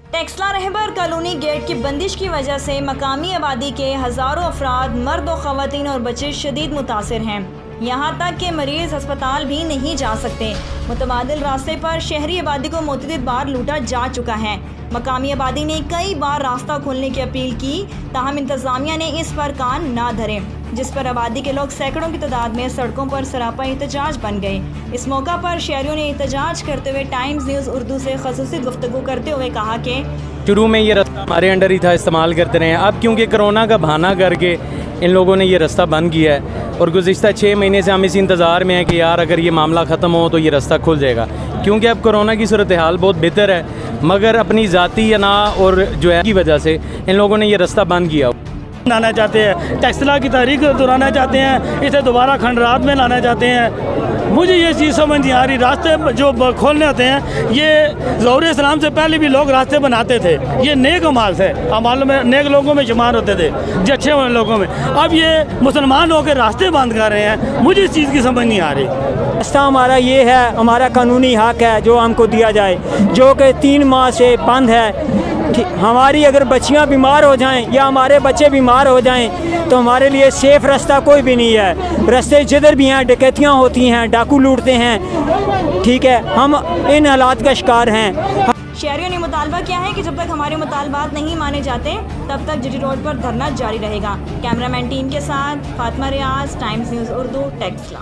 Taxila रहबर colony gate की बंदिश की वजह से मकामी आबादी के हज़ारों अफराद मर्द और ख़वातीन और बच्चे शदीद मुतासिर हैं। यहाँ तक कि मरीज़ अस्पताल भी नहीं जा सकते। मुतबादिल रास्ते पर शहरी आबादी को मुतअद्दिद बार लूटा जा चुका है। मकामी आबादी ने कई बार रास्ता खोलने की अपील की, ताहम इंतज़ामिया ने इस पर कान ना धरे, जिस पर आबादी के लोग सैकड़ों की तादाद में सड़कों पर सरापा एहतजाज बन गए। इस मौका पर शहरियों ने एहतजाज करते हुए टाइम्स न्यूज़ उर्दू से ख़ुसूसी गुफ्तगू करते हुए कहा कि शुरू में ये रास्ता हमारे अंडर ही था, इस्तेमाल करते रहे। अब क्योंकि कोरोना का बहाना करके इन लोगों ने ये रास्ता बंद किया है और गुज़िश्ता 6 महीने से हम इस इंतज़ार में हैं कि यार अगर ये मामला ख़त्म हो तो ये रास्ता खुल जाएगा, क्योंकि अब कोरोना की सूरत हाल बहुत बेहतर है, मगर अपनी ज़ाती अना और जो है की वजह से इन लोगों ने ये रास्ता बंद किया। लाना चाहते हैं, टेक्सला की तारीख दोहराना चाहते हैं, इसे दोबारा खंडरात में लाना चाहते हैं। मुझे ये चीज़ समझ नहीं आ रही। रास्ते जो खोलने होते हैं, ये ज़ोहर इस्लाम से पहले भी लोग रास्ते बनाते थे, ये नेक अमाल थे, अमाल में नेक लोगों में शुमार होते थे, जो अच्छे वाले लोगों में। अब ये मुसलमान होकर रास्ते बंद कर रहे हैं, मुझे इस चीज़ की समझ नहीं आ रही। रास्ता हमारा ये है, हमारा कानूनी हक है जो हमको दिया जाए, जो कि 3 माह से बंद है। हमारी अगर बच्चियां बीमार हो जाएं या हमारे बच्चे बीमार हो जाएं तो हमारे लिए सेफ़ रास्ता कोई भी नहीं है। रास्ते जिधर भी हैं डकैतियां होती हैं, डाकू लूटते हैं, ठीक है, हम इन हालात का शिकार हैं। शहरियों ने मुतालबा किया है कि जब तक हमारे मुतालबात नहीं माने जाते तब तक जीटी रोड पर धरना जारी रहेगा। कैमरामैन टीम के साथ फातिमा रियाज, टाइम्स न्यूज़ उर्दू, टेक्सला।